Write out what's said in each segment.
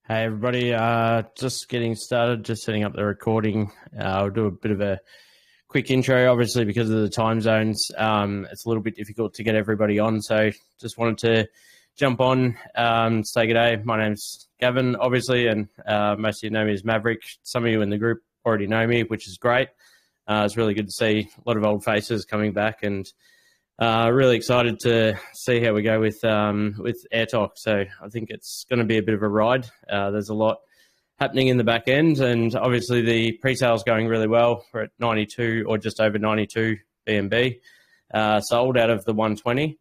Hey everybody, just getting started, just setting up the recording. I'll do a bit of a quick intro, obviously because of the time zones. It's a little bit difficult to get everybody on, so just wanted to jump on, say good day. My name's Gavin, obviously, and most of you know me as Maverick. Some of you in the group already know me, which is great. It's really good to see a lot of old faces coming back, and really excited to see how we go with Airtok. So I think it's going to be a bit of a ride. There's a lot happening in the back end, and obviously the pre-sale's going really well. We're at 92 or just over 92 BNB sold out of the 120,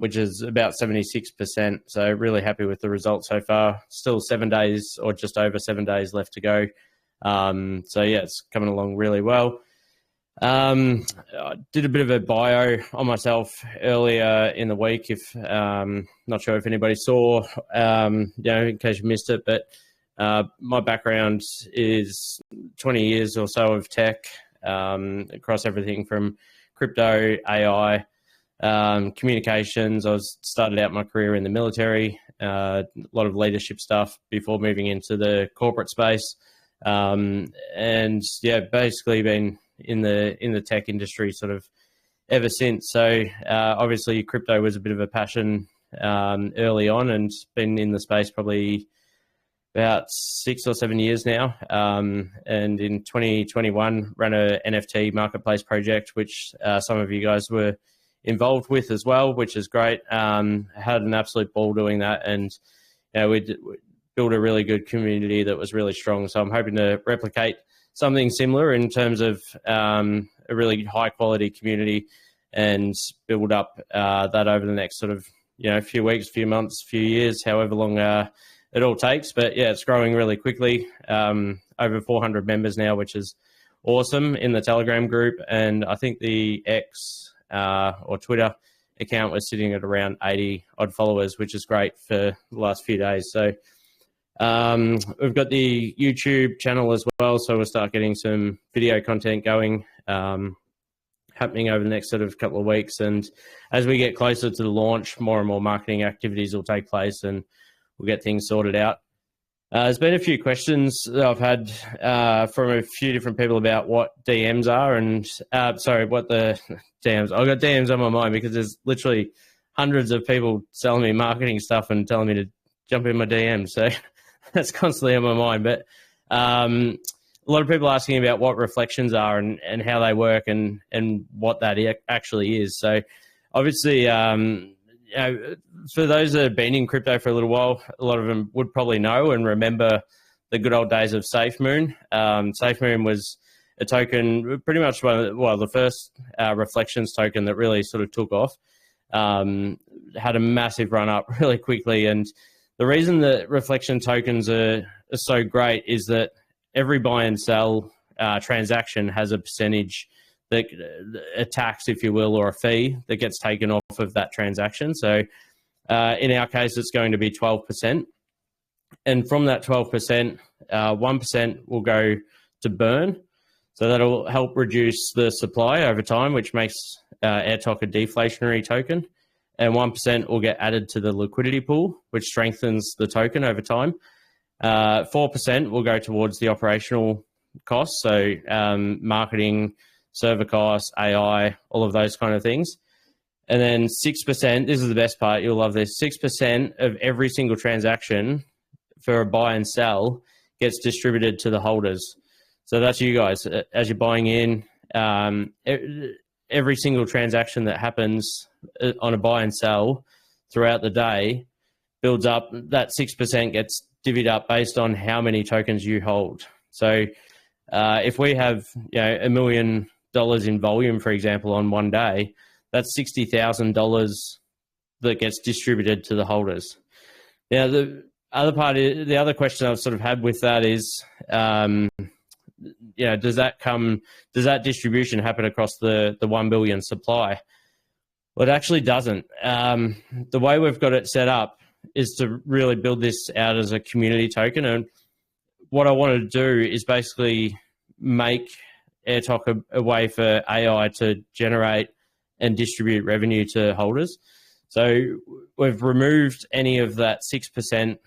which is about 76%. So really happy with the results so far. Still 7 days or just over 7 days left to go. So yeah, it's coming along really well. I did a bit of a bio on myself earlier in the week. If not sure if anybody saw, in case you missed it, but my background is 20 years or so of tech, across everything from crypto, AI, communications. I started out my career in the military, a lot of leadership stuff before moving into the corporate space, and yeah, basically been in the tech industry sort of ever since. So obviously crypto was a bit of a passion early on, and been in the space probably about 6 or 7 years now. And in 2021 ran a NFT marketplace project, which some of you guys were involved with as well, which is great. Had an absolute ball doing that, and we built a really good community that was really strong. So I'm hoping to replicate something similar in terms of a really high quality community, and build up that over the next sort of few weeks, few months, few years, however long it all takes. But yeah, it's growing really quickly. Over 400 members now, which is awesome in the Telegram group, and I think the X or Twitter account was sitting at around 80 odd followers, which is great for the last few days. So we've got the YouTube channel as well, so we'll start getting some video content going, happening over the next sort of couple of weeks. And as we get closer to the launch, more and more marketing activities will take place, and we'll get things sorted out. There's been a few questions that I've had from a few different people about what DMs are, and what the DMs. I've got DMs on my mind because there's literally hundreds of people selling me marketing stuff and telling me to jump in my DMs. So that's constantly on my mind. But a lot of people asking about what reflections are and how they work and what that actually is. So obviously, for those that have been in crypto for a little while, a lot of them would probably know and remember the good old days of SafeMoon. SafeMoon was a token, pretty much the first reflections token that really sort of took off. Had a massive run up really quickly, and the reason that reflection tokens are so great is that every buy and sell transaction has a percentage, that a tax, if you will, or a fee that gets taken off of that transaction. So in our case, it's going to be 12%. And from that 12%, 1% will go to burn. So that'll help reduce the supply over time, which makes Airtok a deflationary token. And 1% will get added to the liquidity pool, which strengthens the token over time. 4% will go towards the operational costs, so marketing, server costs, AI, all of those kind of things. And then 6%, this is the best part, you'll love this, 6% of every single transaction for a buy and sell gets distributed to the holders. So that's you guys. As you're buying in, every single transaction that happens on a buy and sell throughout the day builds up. That 6% gets divvied up based on how many tokens you hold. So if we have $1 million in volume, for example, on one day, that's $60,000 that gets distributed to the holders. Now, the other question I've sort of had with that is, does that distribution happen across the 1 billion supply? Well, it actually doesn't. The way we've got it set up is to really build this out as a community token. And what I wanted to do is basically make Airtok a way for AI to generate and distribute revenue to holders. So we've removed any of that 6%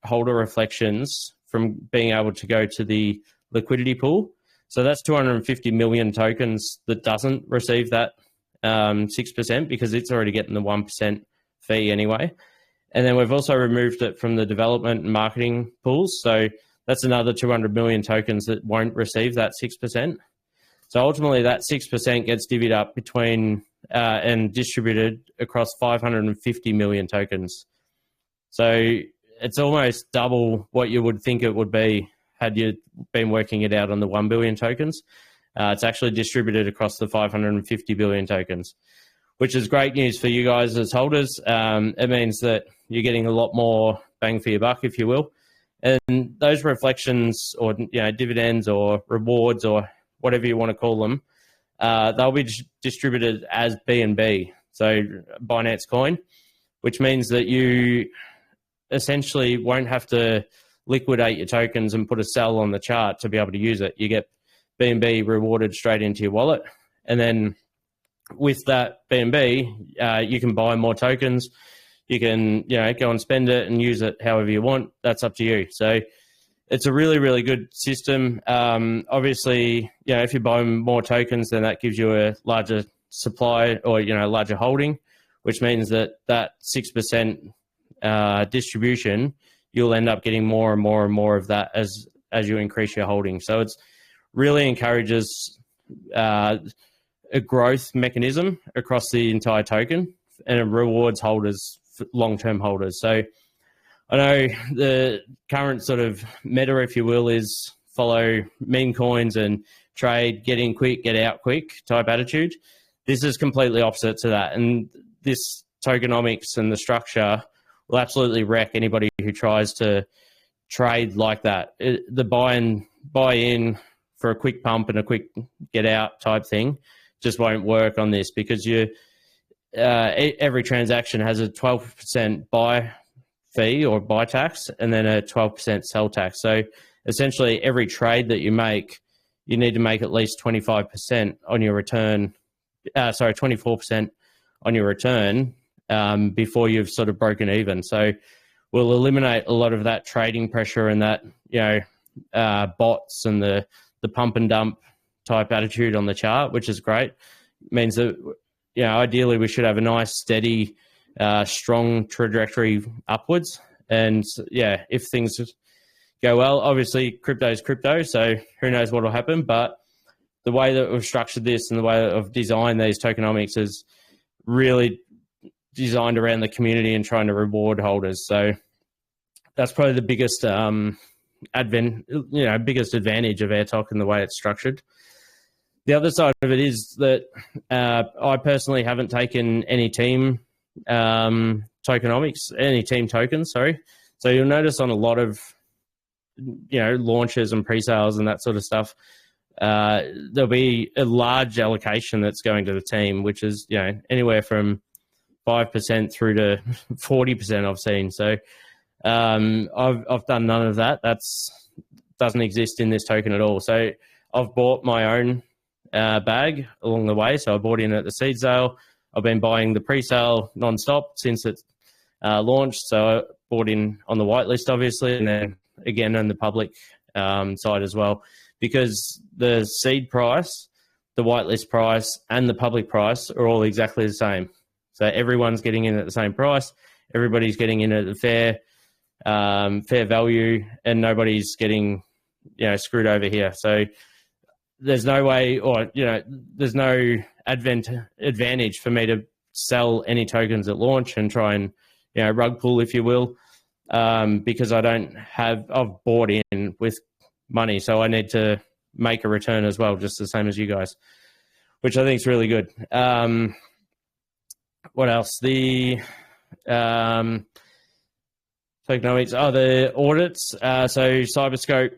holder reflections from being able to go to the liquidity pool. So that's 250 million tokens that doesn't receive that 6% because it's already getting the 1% fee anyway. And then we've also removed it from the development and marketing pools. So that's another 200 million tokens that won't receive that 6%. So ultimately that 6% gets divvied up between and distributed across 550 million tokens. So it's almost double what you would think it would be had you been working it out on the 1 billion tokens. It's actually distributed across the 550 billion tokens, which is great news for you guys as holders. It means that you're getting a lot more bang for your buck, if you will. And those reflections or dividends or rewards or whatever you want to call them, they'll be distributed as BNB, so Binance Coin, which means that you essentially won't have to liquidate your tokens and put a sell on the chart to be able to use it. You get BNB rewarded straight into your wallet. And then with that BNB, you can buy more tokens. You can, go and spend it and use it however you want. That's up to you. So it's a really, really good system. Obviously, if you buy more tokens, then that gives you a larger supply or, larger holding, which means that 6% distribution, you'll end up getting more and more and more of that as you increase your holding. So it's really encourages a growth mechanism across the entire token, and it rewards holders, long-term holders. So I know the current sort of meta, if you will, is follow meme coins and trade, get in quick, get out quick type attitude. This is completely opposite to that. And this tokenomics and the structure will absolutely wreck anybody who tries to trade like that. The buy in for a quick pump and a quick get out type thing just won't work on this, because every transaction has a 12% buy fee or buy tax and then a 12% sell tax. So essentially every trade that you make, you need to make at least 25% on your return, 24% on your return before you've sort of broken even. So we'll eliminate a lot of that trading pressure and that, bots and the pump and dump type attitude on the chart, which is great. It means that, ideally we should have a nice, steady, strong trajectory upwards. And if things go well, obviously crypto is crypto, so who knows what will happen. But the way that we've structured this and the way that I've designed these tokenomics is really designed around the community and trying to reward holders. So that's probably the biggest biggest advantage of Airtok and the way it's structured. The other side of it is that I personally haven't taken any team tokenomics, any team tokens, sorry. So you'll notice on a lot of, launches and pre-sales and that sort of stuff, there'll be a large allocation that's going to the team, which is, anywhere from 5% through to 40% I've seen. So I've done none of that. Doesn't exist in this token at all. So I've bought my own bag along the way. So I bought in at the seed sale. I've been buying the pre-sale non-stop since it launched. So I bought in on the whitelist, obviously, and then again on the public side as well, because the seed price, the whitelist price, and the public price are all exactly the same. So everyone's getting in at the same price. Everybody's getting in at the fair value, and nobody's getting, screwed over here. So there's no way, or, there's no advantage for me to sell any tokens at launch and try and, rug pull, if you will, because I've bought in with money. So I need to make a return as well, just the same as you guys, which I think is really good. What else? The tokenomics, the audits. So Cyberscope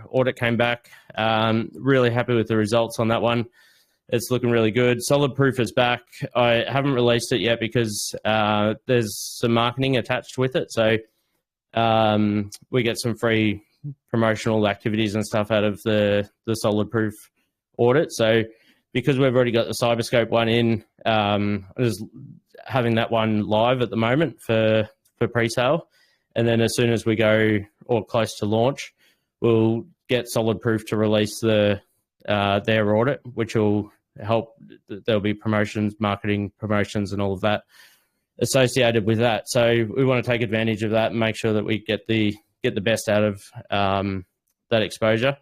audit came back. Really happy with the results on that one. It's looking really good. Solid Proof is back. I haven't released it yet because there's some marketing attached with it. So we get some free promotional activities and stuff out of the Solid Proof audit. So because we've already got the Cyberscope one in, just having that one live at the moment for pre-sale. And then as soon as we go or close to launch, we'll get Solid Proof to release their audit, which will help. There'll be promotions, marketing promotions, and all of that associated with that. So we want to take advantage of that and make sure that we get the best out of that exposure.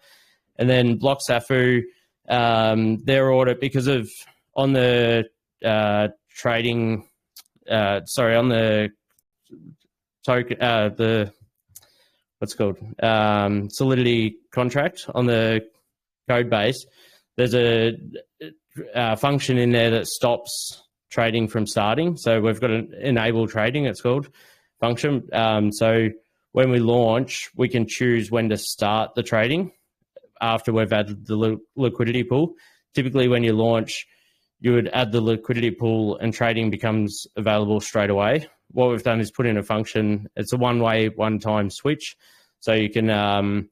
And then Block Safu, their audit, because of on the trading, on the token, the what's it called, Solidity contract on the code base, there's a function in there that stops trading from starting. So we've got an enable trading, it's called, function. So when we launch, we can choose when to start the trading after we've added the liquidity pool. Typically, when you launch, you would add the liquidity pool and trading becomes available straight away. What we've done is put in a function. It's a one-way, one-time switch. So you can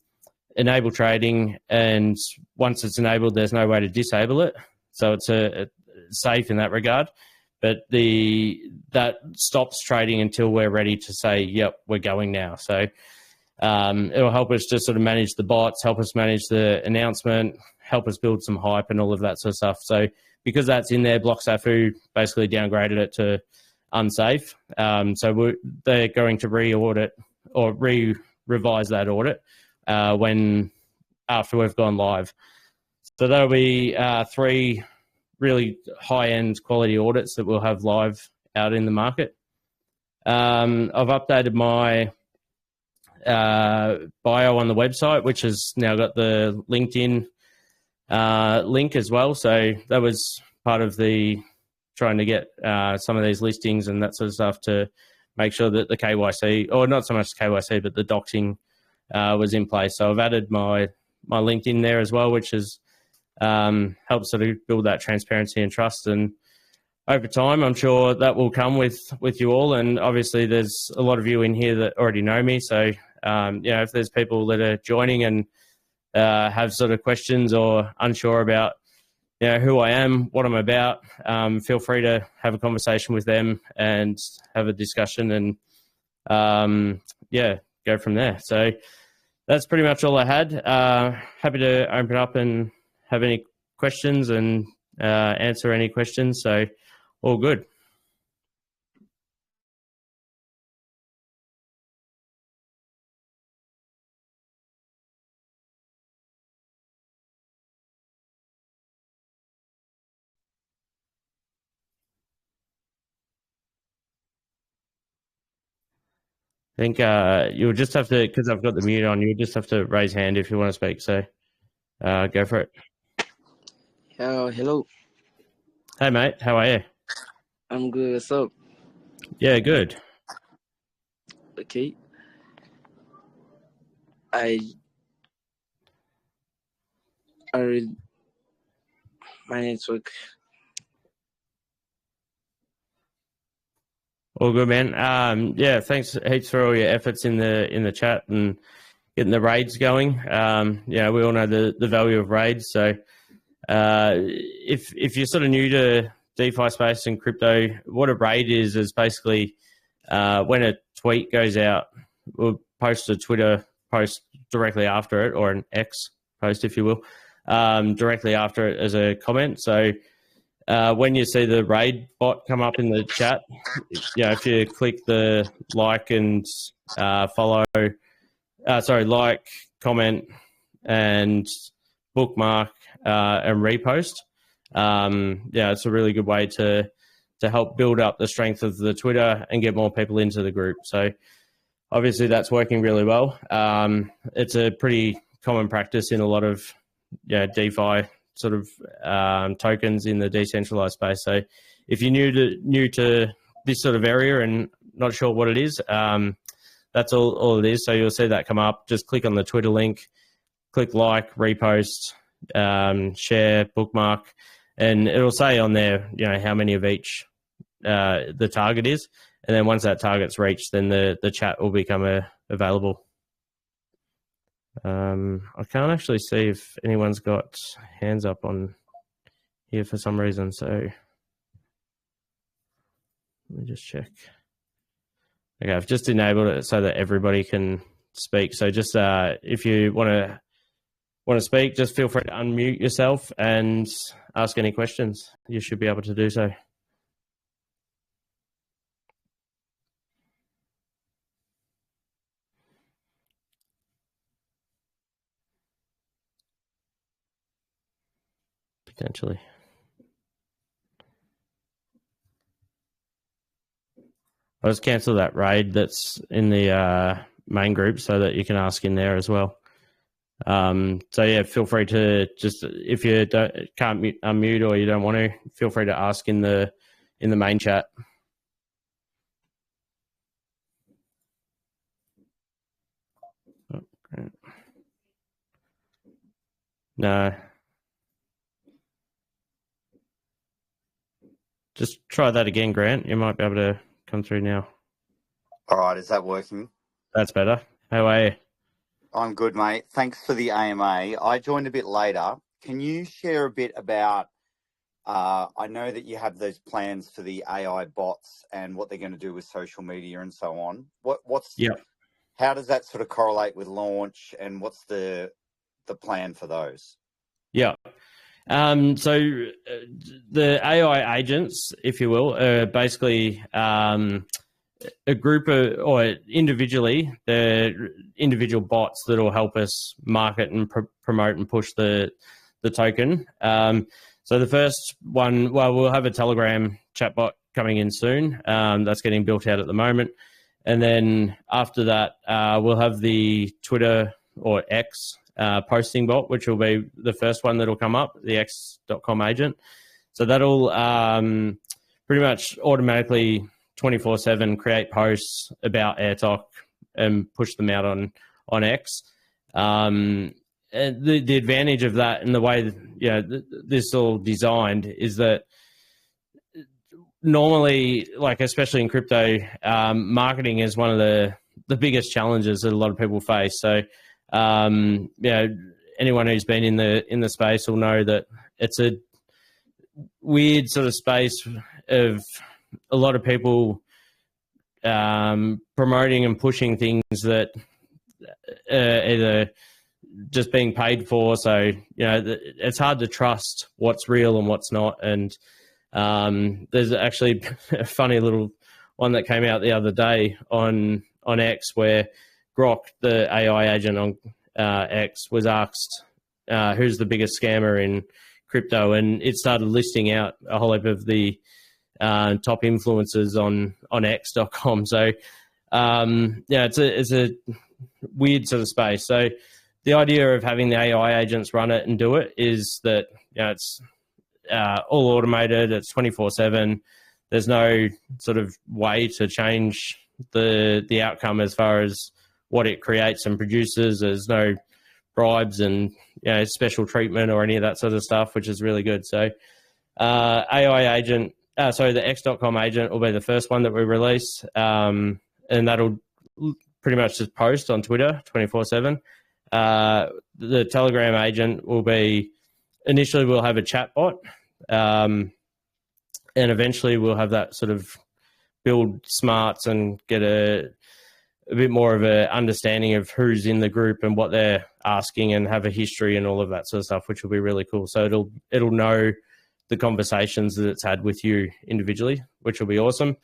enable trading, and once it's enabled, there's no way to disable it. So it's safe in that regard. But that stops trading until we're ready to say, yep, we're going now. So it'll help us to sort of manage the bots, help us manage the announcement, help us build some hype and all of that sort of stuff. So because that's in there, Block Safu basically downgraded it to unsafe. So they're going to re-audit or revise that audit after we've gone live. So that'll be 3 really high-end quality audits that we'll have live out in the market. I've updated my bio on the website, which has now got the LinkedIn link as well. So that was part of the trying to get some of these listings and that sort of stuff to make sure that the KYC, or not so much KYC, but the doxing was in place. So I've added my LinkedIn there as well, which has helped sort of build that transparency and trust. And over time, I'm sure that will come with you all. And obviously, there's a lot of you in here that already know me. So, if there's people that are joining and have sort of questions or unsure about, who I am, what I'm about, feel free to have a conversation with them and have a discussion and, go from there. So that's pretty much all I had. Happy to open up and have any questions and answer any questions. So all good. I think you'll just have to, because I've got the mute on, you'll just have to raise hand if you want to speak. So go for it. Hello. Hey, mate. How are you? I'm good. What's up? Yeah, good. Okay. My network. All good, man. Thanks heaps for all your efforts in the chat and getting the raids going. We all know the value of raids. So if you're sort of new to DeFi space and crypto, what a raid is basically when a tweet goes out, we'll post a Twitter post directly after it, or an X post, if you will, directly after it as a comment. So when you see the raid bot come up in the chat, if you click the like and like, comment, and bookmark and repost. It's a really good way to help build up the strength of the Twitter and get more people into the group. So obviously that's working really well. It's a pretty common practice in a lot of DeFi sort of tokens in the decentralized space. So if you're new to this sort of area and not sure what it is, that's all it is. So you'll see that come up. Just click on the Twitter link, click like, repost, share, bookmark, and it'll say on there, how many of each the target is. And then once that target's reached, then the chat will become available. I can't actually see if anyone's got hands up on here for some reason. So let me just check. Okay, I've just enabled it so that everybody can speak. So just if you want to speak, just feel free to unmute yourself and ask any questions. You should be able to do so. Potentially. I'll just cancel that raid that's in the main group so that you can ask in there as well. So yeah, feel free to just, if you can't unmute or you don't want to, feel free to ask in the main chat. Oh, great. No. Just try that again, Grant. You might be able to come through now. All right, is that working? That's better. How are you? I'm good, mate. Thanks for the AMA. I joined a bit later. Can you share a bit about, I know that you have those plans for the AI bots and what they're going to do with social media and so on. How does that sort of correlate with launch, and what's the plan for those? Yeah. So the AI agents, if you will, are basically a group of, or individually, the individual bots that will help us market and promote and push the token. So the first one, well, we'll have a Telegram chatbot coming in soon. That's getting built out at the moment. And then after that, we'll have the Twitter or X posting bot, which will be the first one that'll come up, the X.com agent. So that'll pretty much automatically 24/7 create posts about Airtok and push them out on X. And the advantage of that and the way this is all designed is that normally, like especially in crypto, marketing is one of the biggest challenges that a lot of people face. So anyone who's been in the space will know that it's a weird sort of space of a lot of people promoting and pushing things that either just being paid for. So, it's hard to trust what's real and what's not. And there's actually a funny little one that came out the other day on X where Grok, the AI agent on X, was asked who's the biggest scammer in crypto, and it started listing out a whole heap of the top influencers on X.com. So it's a weird sort of space. So the idea of having the AI agents run it and do it is that it's all automated. It's 24/7. There's no sort of way to change the outcome as far as what it creates and produces. There's no bribes and special treatment or any of that sort of stuff, which is really good. So AI agent, the X.com agent will be the first one that we release, and that'll pretty much just post on Twitter 24/7. The Telegram agent will be, initially we'll have a chat bot, and eventually we'll have that sort of build smarts and get a bit more of a understanding of who's in the group and what they're asking, and have a history and all of that sort of stuff, which will be really cool. So it'll know the conversations that it's had with you individually, which will be awesome.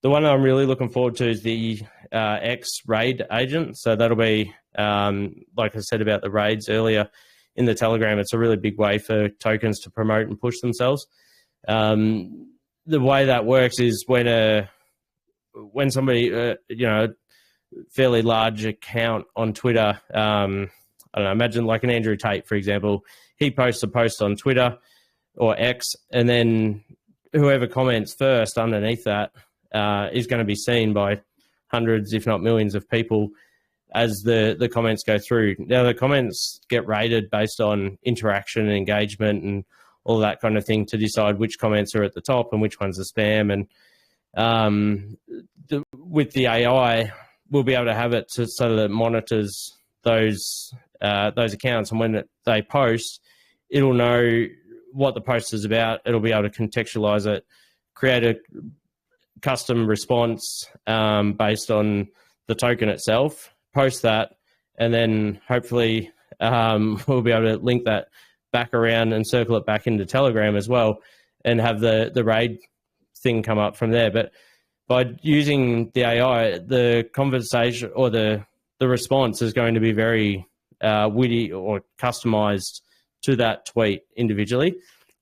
The one I'm really looking forward to is the X raid agent. So that'll be, like I said about the raids earlier in the Telegram, it's a really big way for tokens to promote and push themselves. The way that works is when somebody, fairly large account on Twitter, I don't know, imagine like an Andrew Tate, for example, he posts a post on Twitter or X, and then whoever comments first underneath that is going to be seen by hundreds, if not millions of people as the comments go through. Now, the comments get rated based on interaction and engagement and all that kind of thing to decide which comments are at the top and which ones are spam. And with the AI, we'll be able to have it so that it monitors those accounts, and when they post, it'll know what the post is about. It'll be able to contextualize it, create custom response based on the token itself, post that, and then hopefully we'll be able to link that back around and circle it back into Telegram as well, and have the raid thing come up from there. But by using the AI, the conversation or the response is going to be very witty or customized to that tweet individually.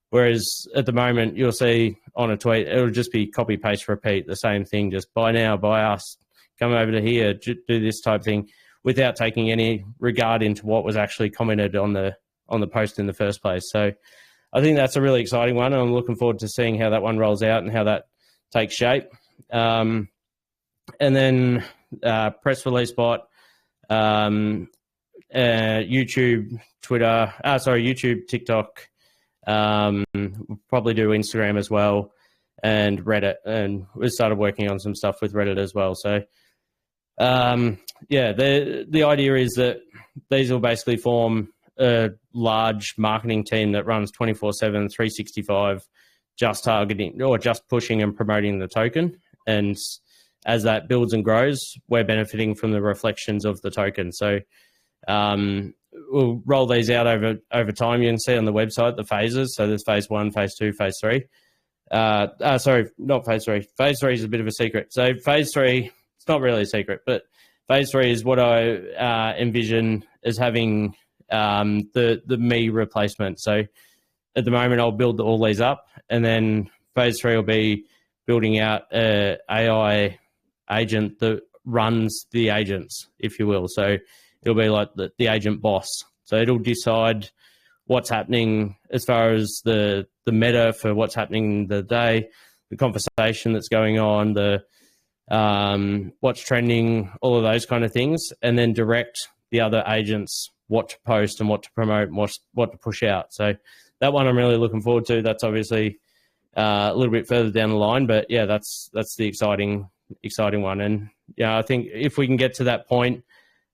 Whereas at the moment, you'll see on a tweet, it'll just be copy, paste, repeat, the same thing, just buy now, buy us, come over to here, do this type thing, without taking any regard into what was actually commented on the post in the first place. So I think that's a really exciting one, and I'm looking forward to seeing how that one rolls out and how that takes shape. And then press release bot, YouTube, YouTube, TikTok, we'll probably do Instagram as well, and Reddit, and we started working on some stuff with Reddit as well. So the idea is that these will basically form a large marketing team that runs 24/7, 365, just targeting or just pushing and promoting the token. And as that builds and grows, we're benefiting from the reflections of the token. So we'll roll these out over time. You can see on the website the phases. So there's phase 1, phase 2, phase 3. Sorry, not phase 3. Phase 3 is a bit of a secret. So phase 3, it's not really a secret, but phase 3 is what I envision as having the me replacement. So at the moment, I'll build all these up, and then phase 3 will be building out an AI agent that runs the agents, if you will. So it'll be like the agent boss. So it'll decide what's happening as far as the meta for what's happening in the day, the conversation that's going on, the what's trending, all of those kind of things, and then direct the other agents what to post and what to promote and what to push out. So that one I'm really looking forward to. That's obviously a little bit further down the line, but yeah, that's the exciting one. And yeah, I think if we can get to that point,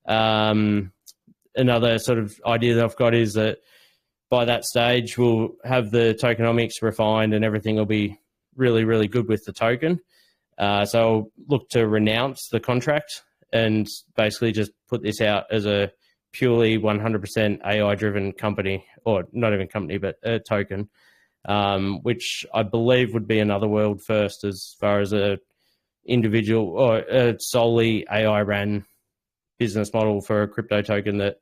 another sort of idea that I've got is that by that stage, we'll have the tokenomics refined and everything will be really, really good with the token. So I'll look to renounce the contract and basically just put this out as a purely 100% AI-driven company, or not even company, but a token, which I believe would be another world first as far as a individual or a solely AI-ran business model for a crypto token that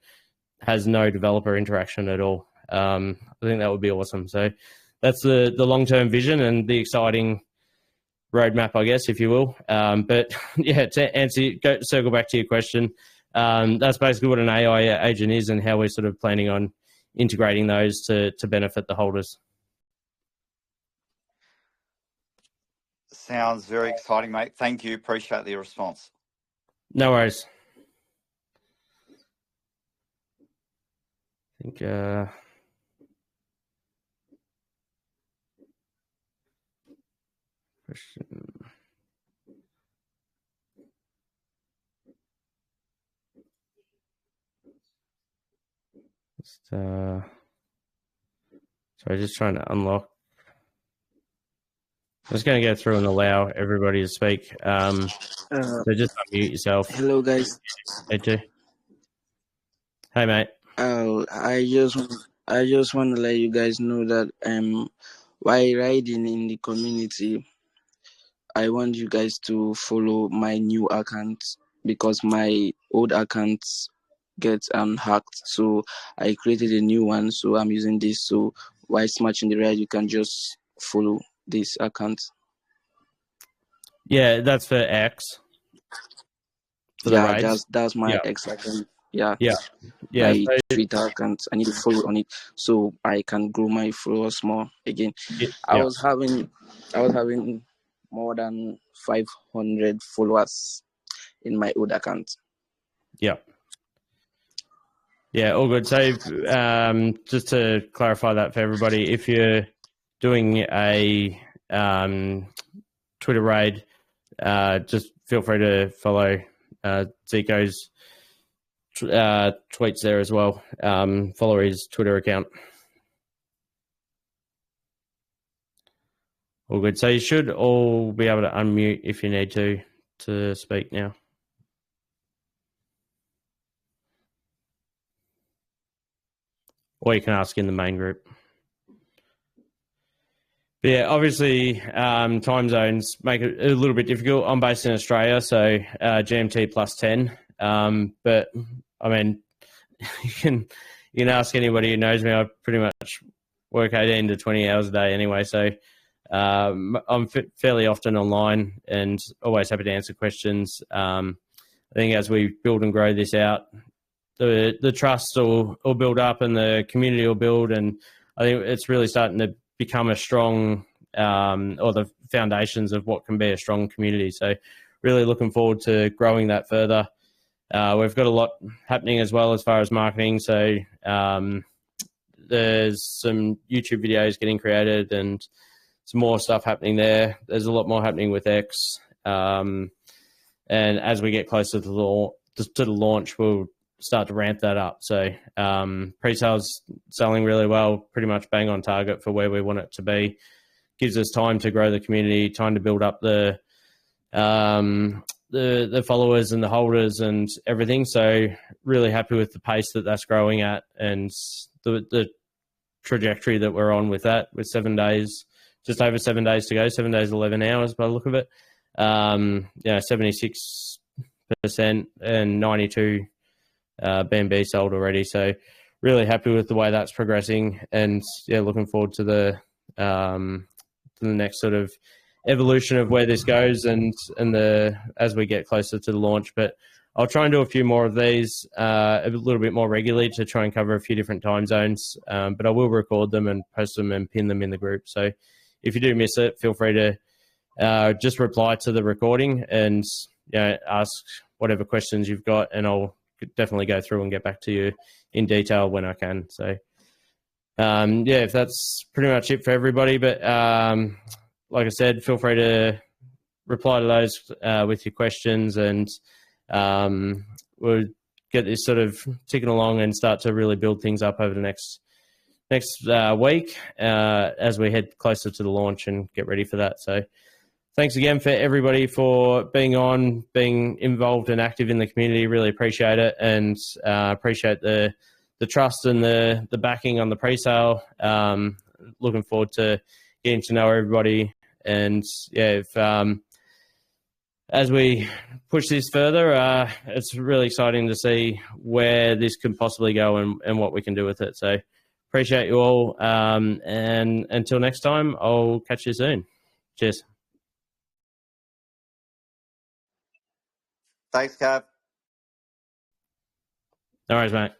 has no developer interaction at all. I think that would be awesome. So that's the long-term vision and the exciting roadmap, I guess, if you will. But yeah, to circle back to your question, that's basically what an AI agent is and how we're sort of planning on integrating those to benefit the holders. Sounds very exciting, mate. Thank you. Appreciate the response. No worries. I think question. Sorry, just trying to unlock. I'm just going to go through and allow everybody to speak. So just unmute yourself. Hello, guys. Hey, too. Hey, mate. I just want to let you guys know that while riding in the community, I want you guys to follow my new account because my old account gets hacked. So I created a new one. So I'm using this. So while smashing the ride, you can just follow this account. Yeah, that's for X. For the raids. That's my X account. Yeah. My so Twitter account. I need to follow on it so I can grow my followers more again. I was having more than 500 followers in my old account. Yeah, all good. So just to clarify that for everybody, if you're doing a Twitter raid, just feel free to follow Zico's tweets there as well. Follow his Twitter account. All good. So you should all be able to unmute if you need to speak now. Or you can ask in the main group. But yeah, obviously, time zones make it a little bit difficult. I'm based in Australia, so GMT plus 10. But I mean, you can ask anybody who knows me. I pretty much work 18 to 20 hours a day anyway, so I'm fairly often online and always happy to answer questions. I think as we build and grow this out, the trust will build up and the community will build, and I think it's really starting to become a strong, or the foundations of what can be a strong community. So really looking forward to growing that further. We've got a lot happening as well as far as marketing. So there's some YouTube videos getting created and some more stuff happening there. There's a lot more happening with X. And as we get closer to the launch, we'll start to ramp that up. So pre-sales selling really well, pretty much bang on target for where we want it to be. Gives us time to grow the community, time to build up the followers and the holders and everything. So really happy with the pace that that's growing at and the trajectory that we're on with that, with 7 days, just over 7 days to go, 7 days, 11 hours by the look of it. 76% and 92 BNB sold already. So really happy with the way that's progressing, and yeah, looking forward to the next sort of evolution of where this goes and as we get closer to the launch. But I'll try and do a few more of these a little bit more regularly to try and cover a few different time zones. But I will record them and post them and pin them in the group. So if you do miss it, feel free to just reply to the recording and ask whatever questions you've got, and I'll definitely go through and get back to you in detail when I can. So if that's pretty much it for everybody. But like I said, feel free to reply to those with your questions, and we'll get this sort of ticking along and start to really build things up over the next week as we head closer to the launch and get ready for that. So thanks again for everybody for being involved and active in the community. Really appreciate it, and appreciate the trust and the backing on the pre-sale. Looking forward to getting to know everybody, and as we push this further, it's really exciting to see where this can possibly go and what we can do with it. So appreciate you all, and until next time, I'll catch you soon. Cheers. Thanks, Cav. No worries, mate.